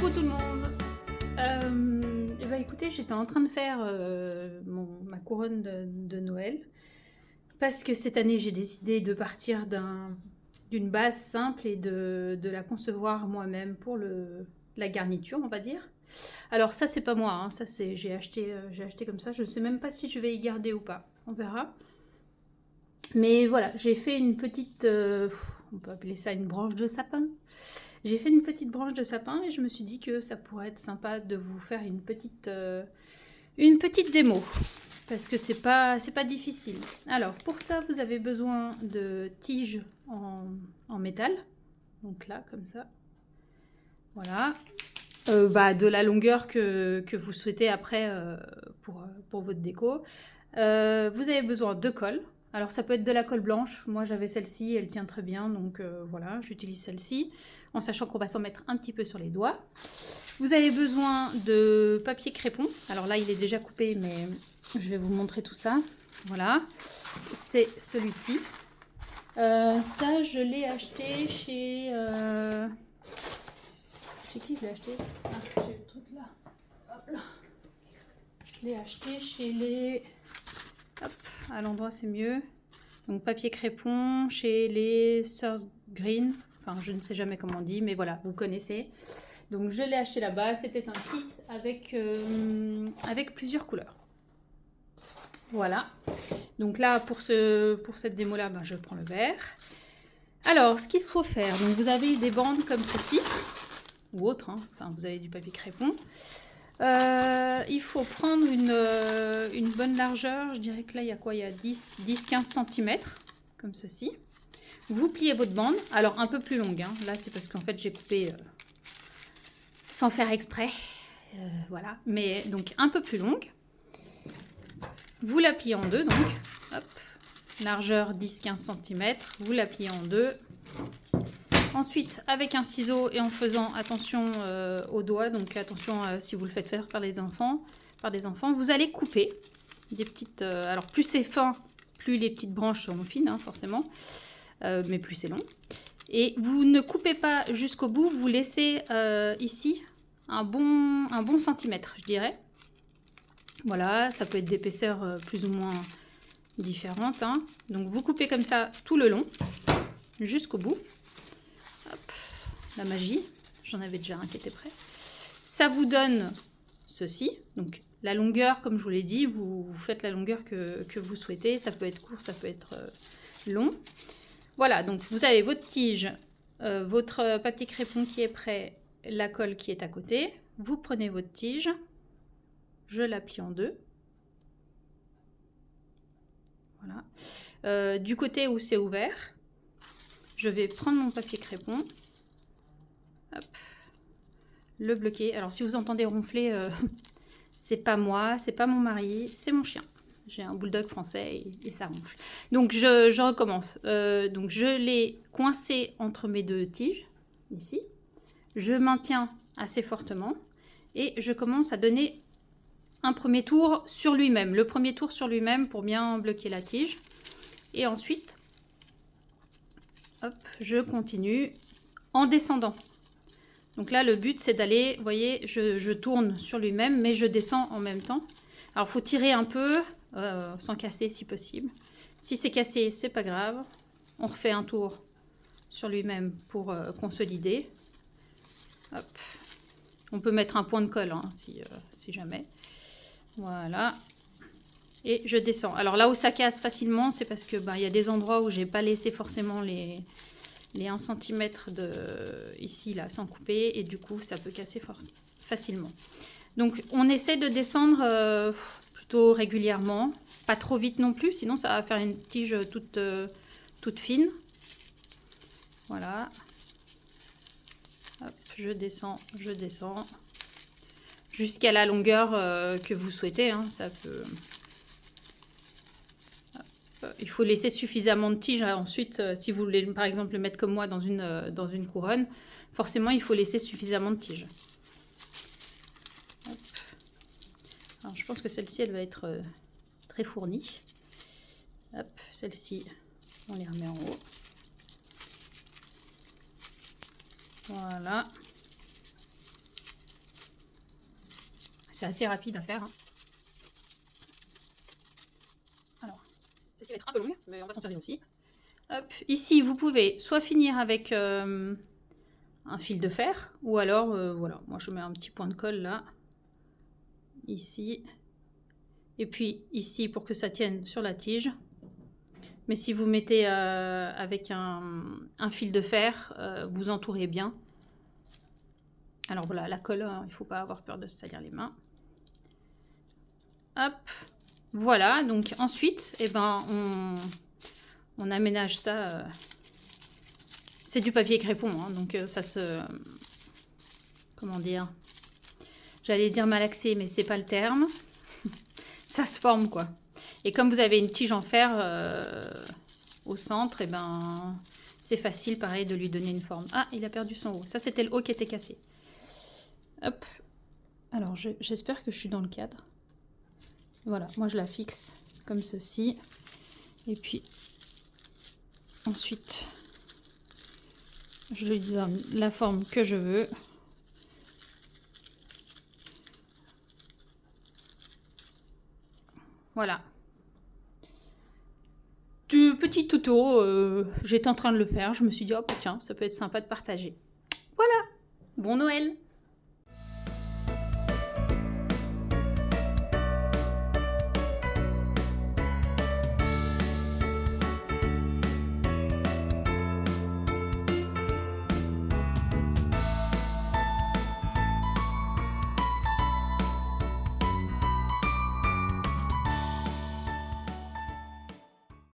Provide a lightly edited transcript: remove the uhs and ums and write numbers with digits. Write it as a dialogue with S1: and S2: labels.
S1: Coucou tout le monde. Et bah écoutez, j'étais en train de faire ma couronne de Noël parce que cette année j'ai décidé de partir d'une base simple et de la concevoir moi-même pour la garniture, on va dire. Alors ça c'est pas moi, hein, ça c'est j'ai acheté comme ça. Je ne sais même pas si je vais y garder ou pas, on verra. Mais voilà, j'ai fait une petite, on peut appeler ça une branche de sapin. J'ai fait une petite branche de sapin et je me suis dit que ça pourrait être sympa de vous faire une petite démo. Parce que c'est pas difficile. Alors pour ça, vous avez besoin de tiges en métal. Donc là, comme ça. Voilà. De la longueur que vous souhaitez après pour votre déco. Vous avez besoin de colle. Alors ça peut être de la colle blanche, moi j'avais celle-ci, elle tient très bien, donc voilà, j'utilise celle-ci, en sachant qu'on va s'en mettre un petit peu sur les doigts. Vous avez besoin de papier crépon, alors là il est déjà coupé, mais je vais vous montrer tout ça. Voilà, c'est celui-ci. Ça je l'ai acheté chez... Chez qui je l'ai acheté? Ah, j'ai le truc là. Hop là. Je l'ai acheté chez les... Hop, à l'endroit c'est mieux. Donc papier crépon chez les Sœurs Green. Enfin, je ne sais jamais comment on dit, mais voilà, vous connaissez. Donc je l'ai acheté là-bas. C'était un kit avec plusieurs couleurs. Voilà. Donc là, pour cette démo-là, je prends le vert. Alors, ce qu'il faut faire, donc vous avez des bandes comme ceci, ou autre, hein. Enfin, vous avez du papier crépon. Il faut prendre une bonne largeur, je dirais que là il y a quoi, il y a 10-15 cm, comme ceci. Vous pliez votre bande, alors un peu plus longue, hein. Là c'est parce qu'en fait j'ai coupé sans faire exprès, voilà, mais donc un peu plus longue. Vous la pliez en deux, donc, hop, largeur 10-15 cm, vous la pliez en deux. Ensuite, avec un ciseau et en faisant attention aux doigts, donc attention si vous le faites faire par des enfants, vous allez couper des petites... alors plus c'est fin, plus les petites branches sont fines, hein, forcément, mais plus c'est long. Et vous ne coupez pas jusqu'au bout, vous laissez ici un bon centimètre, je dirais. Voilà, ça peut être d'épaisseur plus ou moins différente, hein. Donc vous coupez comme ça tout le long, jusqu'au bout. Hop, la magie, j'en avais déjà un qui était prêt. Ça vous donne ceci, donc la longueur, comme je vous l'ai dit, vous faites la longueur que vous souhaitez, ça peut être court, ça peut être long. Voilà, donc vous avez votre tige, votre papier crépon qui est prêt, la colle qui est à côté. Vous prenez votre tige, je la plie en deux. Voilà. Du côté où c'est ouvert, je vais prendre mon papier crépon, hop, le bloquer. Alors si vous entendez ronfler, c'est pas moi, c'est pas mon mari, c'est mon chien. J'ai un bulldog français et ça ronfle. Donc je recommence. Donc je l'ai coincé entre mes deux tiges, ici. Je maintiens assez fortement et je commence à donner un premier tour sur lui-même. Le premier tour sur lui-même pour bien bloquer la tige. Et ensuite, hop, je continue en descendant. Donc là, le but, c'est d'aller, vous voyez, je tourne sur lui-même, mais je descends en même temps. Alors, il faut tirer un peu, sans casser si possible. Si c'est cassé, c'est pas grave. On refait un tour sur lui-même pour consolider. Hop. On peut mettre un point de colle, hein, si jamais. Voilà. Et je descends. Alors là où ça casse facilement, c'est parce que y a des endroits où j'ai pas laissé forcément les 1 cm ici là sans couper et du coup ça peut casser facilement. Donc on essaie de descendre plutôt régulièrement, pas trop vite non plus, sinon ça va faire une tige toute fine. Voilà. Hop, je descends jusqu'à la longueur que vous souhaitez, hein, ça peut... Il faut laisser suffisamment de tiges. Ensuite, si vous voulez par exemple le mettre comme moi dans une couronne, forcément il faut laisser suffisamment de tiges. Hop. Alors je pense que celle-ci elle va être très fournie. Hop, celle-ci on les remet en haut. Voilà. c'est assez rapide à faire. Hein. Alors, ceci va être un peu long, mais on va s'en servir aussi. Hop, ici, vous pouvez soit finir avec un fil de fer, ou alors, voilà, moi je mets un petit point de colle là, ici, et puis ici pour que ça tienne sur la tige. Mais si vous mettez avec un fil de fer, vous entourez bien. Alors voilà, la colle, il ne faut pas avoir peur de se salir les mains. Hop, voilà, donc ensuite, eh ben, on aménage ça. C'est du papier crépon, hein, donc ça se... comment dire? J'allais dire malaxé, mais c'est pas le terme. Ça se forme, quoi. Et comme vous avez une tige en fer au centre, et ben, c'est facile, pareil, de lui donner une forme. Ah, il a perdu son haut. Ça, c'était le haut qui était cassé. Hop. Alors, j'espère que je suis dans le cadre. Voilà, moi, je la fixe comme ceci. Et puis, ensuite, je lui donne la forme que je veux. Voilà. Du petit tuto, j'étais en train de le faire. Je me suis dit, oh tiens, ça peut être sympa de partager. Voilà. Bon Noël!